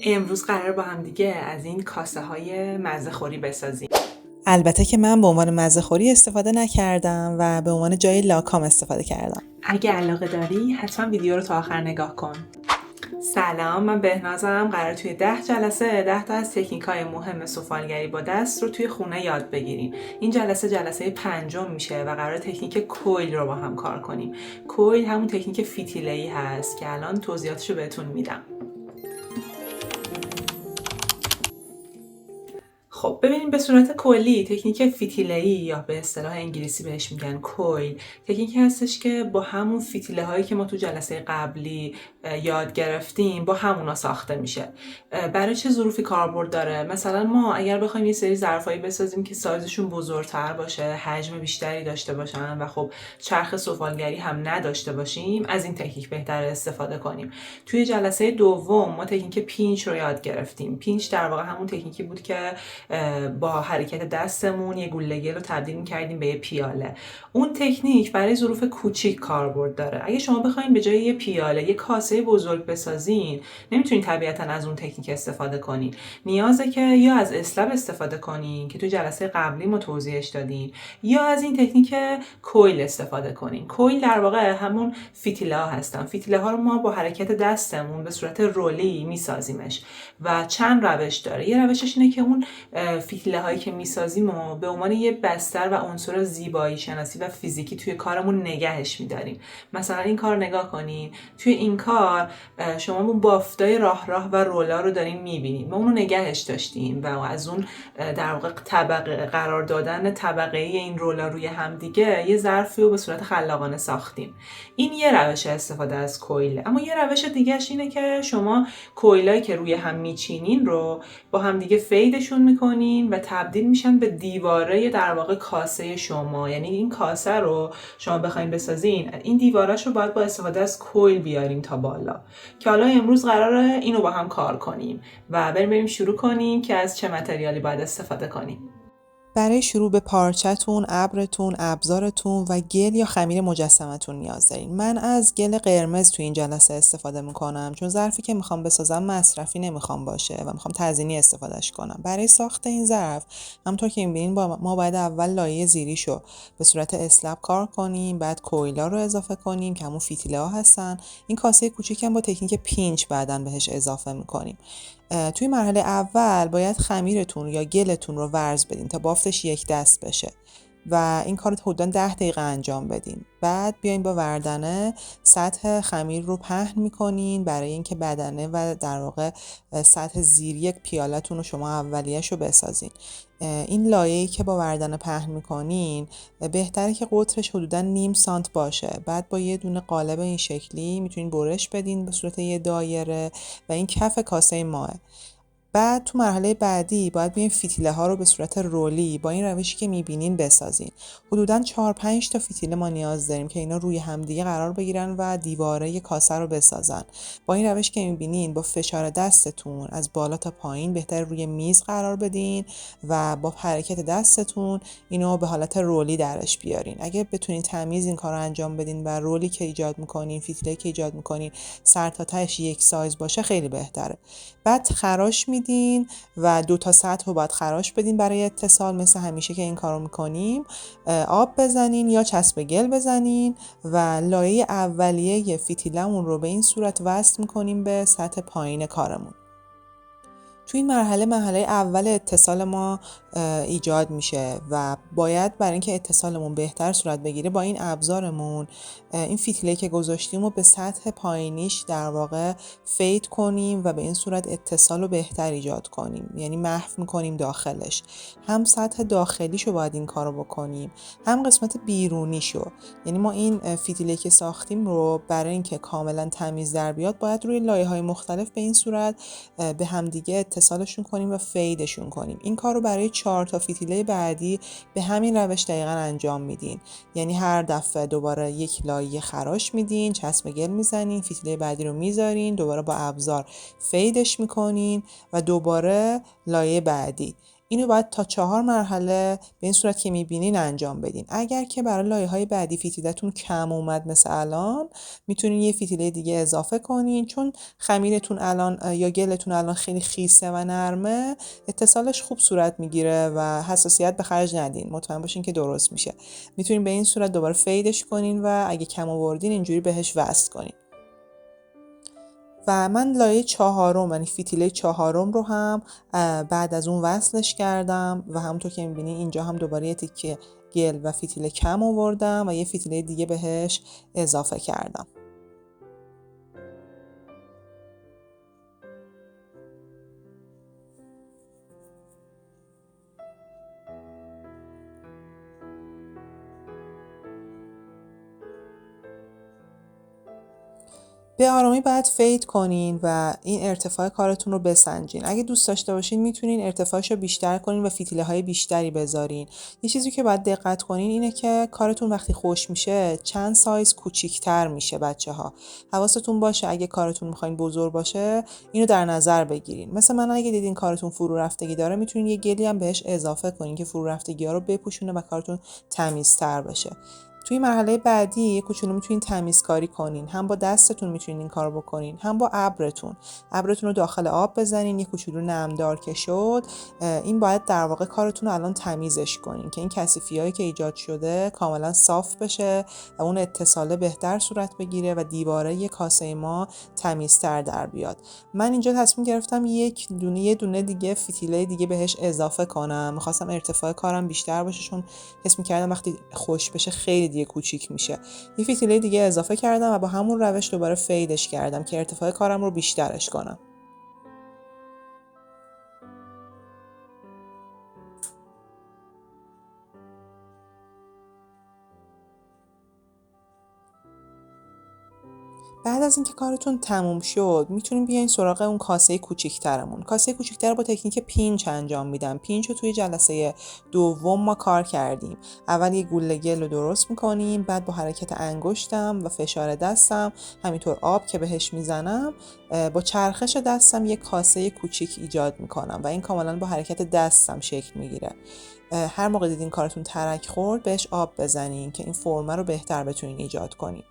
امروز قرار با هم دیگه از این کاسه های مزه خوری بسازیم. البته که من به عنوان مزه‌خوری استفاده نکردم و به عنوان جای لاکام استفاده کردم. اگه علاقه داری حتما ویدیو رو تا آخر نگاه کن. سلام، من بهنازم. قرار توی 10 جلسه 10 تا از تکنیک‌های مهم سفالگری با دست رو توی خونه یاد بگیریم. این جلسه پنجم میشه و قرار تکنیک کویل رو با هم کار کنیم. کویل همون تکنیک فتیله‌ای هست که الان توضیحاتش رو بهتون میدم. خب ببینیم به صورت کلی تکنیک فتیله‌ای یا به اصطلاح انگلیسی بهش میگن کویل، تکنیکی هستش که با همون فتیله هایی که ما تو جلسه قبلی یاد گرفتیم با همونا ساخته میشه. برای چه ظروفی کاربرد داره؟ مثلا ما اگر بخوایم یه سری ظرفایی بسازیم که سایزشون بزرگتر باشه، حجم بیشتری داشته باشن و خب چرخ سفالگری هم نداشته باشیم، از این تکنیک بهتر استفاده کنیم. توی جلسه دوم ما تکنیک پینچ رو یاد گرفتیم. پینچ در واقع همون تکنیکی بود که با حرکت دستمون یه گوله‌گیر رو تبدیل می‌کردیم به یه پیاله. اون تکنیک برای ظروف کوچیک کاربرد داره. اگه شما بخواید به جای یه پیاله یه کاسه بزرگ بسازین، نمیتونین طبیعتاً از اون تکنیک استفاده کنین. نیازه که یا از اسلب استفاده کنین که تو جلسه قبلی ما توضیحش دادیم، یا از این تکنیک کویل استفاده کنین. کویل در واقع همون فتیله ها هستن. فتیله ها رو ما با حرکت دستمون به صورت رولی میسازیمش و چند روش داره. یه روشش اینه که اون فتیله هایی که میسازیم و به عنوان یه بستر و عنصر زیبایی شناسی و فیزیکی توی کارمون نگهش میداریم. مثلا این کار نگاه کنین. توی این کار شما اون بافتای راه و رولا رو دارین میبینین. ما اونو نگهش داشتیم و از اون در واقع طبقه قرار دادن طبقه این رولا روی هم دیگه یه ظرفی رو به صورت خلاقانه ساختیم. این یه روش استفاده از کویل. اما یه روش دیگه‌اش اینه که شما کویلایی که روی هم میچینین رو با هم دیگه فیدشون میکنین و تبدیل میشن به دیواره در واقع کاسه شما. یعنی این کاسه رو شما بخواید بسازین، این دیوارش رو باید با استفاده از کویل بیارین تا بالا، که حالا امروز قراره اینو با هم کار کنیم و بریم شروع کنیم که از چه متریالی باید استفاده کنیم. برای شروع به پارچتون، ابرتون، ابزارتون و گل یا خمیر مجسمتون نیاز دارین. من از گل قرمز تو این جلسه استفاده میکنم چون ظرفی که میخوام بسازم مصرفی نمیخوام باشه و میخوام تزیینی استفادهش کنم. برای ساخت این ظرف همونطور که میبینین ما باید اول لایه زیریشو به صورت اسلب کار کنیم، بعد کویلا رو اضافه کنیم که همون فتیله ها هستن. این کاسه کوچیکم با تکنیک پینچ بعداً بهش اضافه میکنیم. توی مرحله اول باید خمیرتون یا گلتون رو ورز بدین تا بافتش یک دست بشه و این کار رو حدوداً 10 دقیقه انجام بدین. بعد بیاین با وردنه سطح خمیر رو پهن میکنین برای اینکه بدنه و در واقع سطح زیری یک پیالتون رو شما اولیه‌شو بسازین. این لایه‌ای که با وردنه پهن میکنین بهتره که قطرش حدوداً نیم سانت باشه. بعد با یه دونه قالب این شکلی میتونین برش بدین به صورت یه دایره و این کف کاسه ماه. بعد تو مرحله بعدی باید بیاین فتیله ها رو به صورت رولی با این روشی که میبینین بسازین. حدوداً 4-5 تا فتیله ما نیاز داریم که اینا روی همدیگه قرار بگیرن و دیواره کاسه رو بسازن. با این روش که میبینین با فشار دستتون از بالا تا پایین بهتر روی میز قرار بدین و با حرکت دستتون اینو به حالت رولی درش بیارین. اگه بتونین تمیز این کار رو انجام بدین و رولی که ایجاد میکنین، فتیله که ایجاد میکنین سر تا تهش یک سایز باشه خیلی بهتره. بعد خراش میدین و 2 تا سطح رو باید خراش بدین برای اتصال، مثل همیشه که این کارو میکنیم. آب بزنین یا چسب گل بزنین و لایه اولیه فتیلمون رو به این صورت وصل میکنیم به سطح پایین کارمون. تو این مرحله اول اتصال ما ایجاد میشه و باید برای اینکه اتصالمون بهتر صورت بگیره با این ابزارمون این فتیله که گذاشتیم رو به سطح پایینیش در واقع فید کنیم و به این صورت اتصال رو بهتر ایجاد کنیم، یعنی محو میکنیم داخلش. هم سطح داخلیشو باید این کارو بکنیم، هم قسمت بیرونیشو. یعنی ما این فتیله که ساختیم رو برای اینکه کاملا تمیز در بیاد باید روی لایه‌های مختلف به این صورت به همدیگه اتصالشون کنیم و فیدشون کنیم. این کار رو برای 4 تا فتیله بعدی به همین روش دقیقاً انجام میدین. یعنی هر دفعه دوباره یک لایه خراش میدین، چسب گل میزنین، فتیله بعدی رو میذارین، دوباره با ابزار فیدش میکنین و دوباره لایه بعدی. اینو باید تا 4 مرحله به این صورت که میبینین انجام بدین. اگر که برای لایه‌های بعدی فتیلتون کم اومد مثل الان، میتونین یه فتیله دیگه اضافه کنین، چون خمیرتون الان یا گلتون الان خیلی خیسه و نرمه، اتصالش خوب صورت میگیره و حساسیت به خرج ندین، مطمئن باشین که درست میشه. میتونین به این صورت دوباره فیدش کنین و اگه کم آوردین اینجوری بهش وصل کنین. و من لایه 4 یعنی فتیله 4 رو هم بعد از اون وصلش کردم و همونطور که می‌بینین اینجا هم دوباره یه تیکه گل و فتیله کم آوردم و یه فتیله دیگه بهش اضافه کردم. به آرامی باید فید کنین و این ارتفاع کارتون رو بسنجین. اگه دوست داشته باشین میتونین ارتفاعش رو بیشتر کنین و فتیله های بیشتری بذارین. یه چیزی که باید دقت کنین اینه که کارتون وقتی خوش میشه چند سایز کوچیک‌تر میشه بچه‌ها. حواستون باشه اگه کارتون میخواین بزرگ باشه اینو در نظر بگیرین. مثلا من اگه دیدین کارتون فرو رفتگی داره میتونین یه گلی هم بهش اضافه کنین که فرو رفتگی‌ها رو بپوشونه و کارتون تمیزتر بشه. توی مرحله بعدی یه کوچولو میتونین تمیزکاری کنین، هم با دستتون میتونین این کارو بکنین، هم با ابرتون رو داخل آب بزنین، یه کوچولو نمدار که شد، این باید در واقع کارتون رو الان تمیزش کنین که این کثیفیایی که ایجاد شده کاملا صاف بشه و اون اتصاله بهتر صورت بگیره و دیواره کاسه ما تمیزتر در بیاد. من اینجا تصمیم گرفتم یه دونه دیگه فتیله دیگه بهش اضافه کنم. می‌خواستم ارتفاع کارم بیشتر باشه، چون حس می‌کردم وقتی خوش بشه خیلی دیگه کوچیک میشه. یه فتیله دیگه اضافه کردم و با همون روش دوباره فیدش کردم که ارتفاع کارم رو بیشترش کنم. بعد از اینکه کارتون تموم شد میتونیم بیاین سراغ اون کاسه کوچیک‌ترمون. کاسه کوچیک‌تر با تکنیک پینچ انجام میدم. پینچ رو توی جلسه دوم ما کار کردیم. اول یه گوله گل رو درست میکنیم، بعد با حرکت انگشتم و فشار دستم، همینطور آب که بهش میزنم، با چرخش دستم یه کاسه کوچیک ایجاد میکنم و این کاملا با حرکت دستم شکل میگیره. هر موقع دیدین کارتون ترک خورد بهش آب بزنین که این فرمه رو بهتر بتونین ایجاد کنین.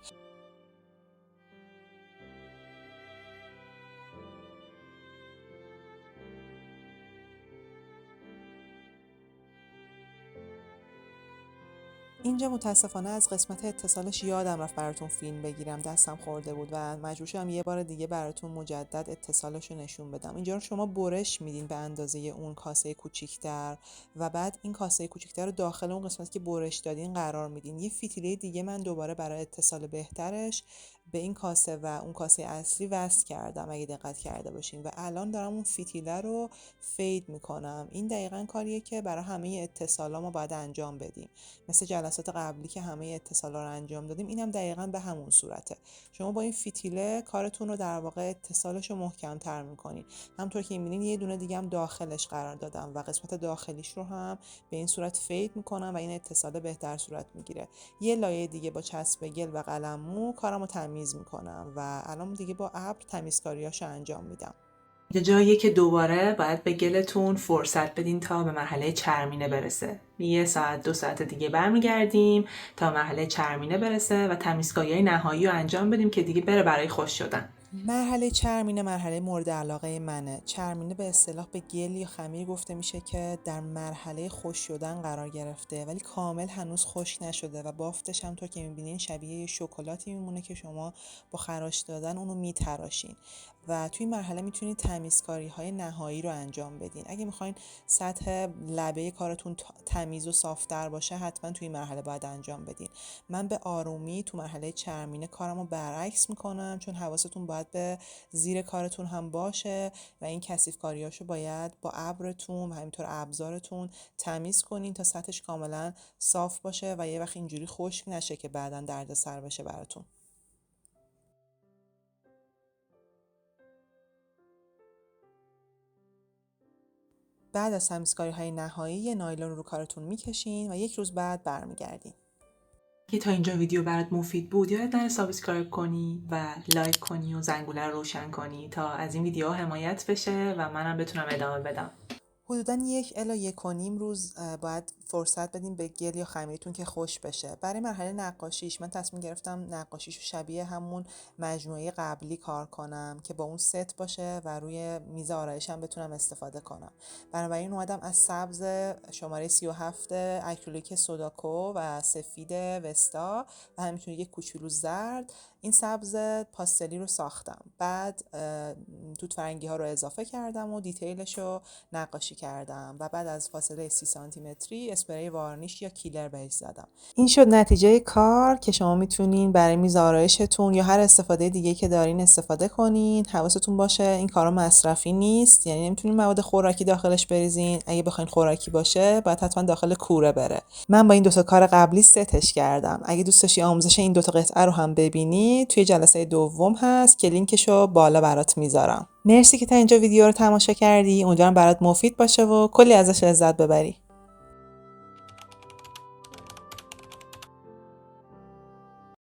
اینجا متاسفانه از قسمت اتصالش یادم رفت براتون فیلم بگیرم، دستم خورده بود و مجبور شدم یه بار دیگه براتون مجدد اتصالش رو نشون بدم. اینجا رو شما برش میدین به اندازه اون کاسه کوچیک‌تر و بعد این کاسه کوچیک‌تر رو داخل اون قسمتی که برش دادین قرار میدین. یه فتیله دیگه من دوباره برای اتصال بهترش به این کاسه و اون کاسه اصلی وصل کردم اگه دقت کرده باشین و الان دارم اون فتیله رو فید میکنم. این دقیقاً کاریه که برای همه اتصالا ما باید انجام بدیم. مثل جلسات قبلی که همه اتصالا رو انجام دادیم، اینم دقیقاً به همون صورته. شما با این فتیله کارتون رو در واقع اتصالش رو محکم تر میکنین. همونطور که میبینین یه دونه دیگه هم داخلش قرار دادم و قسمت داخلیش رو هم به این صورت فید میکنم و این اتصال بهتر صورت میگیره. یه لایه دیگه با چسب گل و قلم مو کارمو تمیز میکنم و الان دیگه با ابر تمیزکاریاشو انجام میدم. یه جاییه که دوباره باید به گلتون فرصت بدین تا به مرحله چرمینه برسه. 1 ساعت 2 ساعت دیگه برمیگردیم تا مرحله چرمینه برسه و تمیزکاری‌های نهایی رو انجام بدیم که دیگه بره برای خوش شدن. مرحله چرمینه مرحله مورد علاقه منه. چرمینه به اصطلاح به گل یا خمیر گفته میشه که در مرحله خشک شدن قرار گرفته ولی کامل هنوز خشک نشده و بافتش هم طور که میبینین شبیه شکلاتی میمونه که شما با خراش دادن اونو میتراشین و توی مرحله میتونید تمیزکاری های نهایی رو انجام بدین. اگه میخواین سطح لبه کارتون تمیز و صافتر باشه حتما توی مرحله باید انجام بدین. من به آرومی تو مرحله چرمینه کارمو برعکس میکنم، چون حواستون باید به زیر کارتون هم باشه و این کثیف‌کاریاشو باید با ابرتون و همینطور ابزارتون تمیز کنین تا سطحش کاملا صاف باشه و یه وقت اینجوری خشک نشه که بعداً دردسر بشه براتون. بعد از تمیزکاری‌های نهایی یه نایلون رو کارتون میکشین و 1 روز بعد برمیگردین. که تا اینجا ویدیو برات مفید بود یادت نره سابسکرایب کنی و لایک کنی و زنگوله رو روشن کنی تا از این ویدیوها حمایت بشه و منم بتونم ادامه بدم. حدوداً 1 الی 1.5 روز باید فرصت بدیم به گل یا خمیرتون که خوش بشه. برای مرحله نقاشیش من تصمیم گرفتم نقاشیشو شبیه همون مجموعه قبلی کار کنم که با اون ست باشه و روی میز آرایشم بتونم استفاده کنم. بنابراین اومدم از سبز شماره 37 اکریلیک سوداکو و سفید وستا و همینطور یک کوچولو زرد این سبز پاستلی رو ساختم. بعد توت فرنگی ها رو اضافه کردم و دیتیلش رو نقاشی کردم و بعد از فاصله 30 سانتی متری اسپری وارنیش یا کیلر بهش زدم. این شد نتیجه کار که شما میتونین برای میز آرایشتون یا هر استفاده دیگه که دارین استفاده کنین. حواستون باشه این کارا مصرفی نیست، یعنی نمیتونین مواد خوراکی داخلش بریزین. اگه بخواین خوراکی باشه باید حتما داخل کوره بره. من با این 2 تا کار قبلی ستش کردم. اگه دوست داشتی آموزش این 2 تا قطعه رو هم ببینی توی جلسه دوم هست که لینکشو بالا برات میذارم. مرسی که تا اینجا ویدیو رو تماشا کردی. امیدوارم برات مفید باشه و کلی ازش لذت ببری.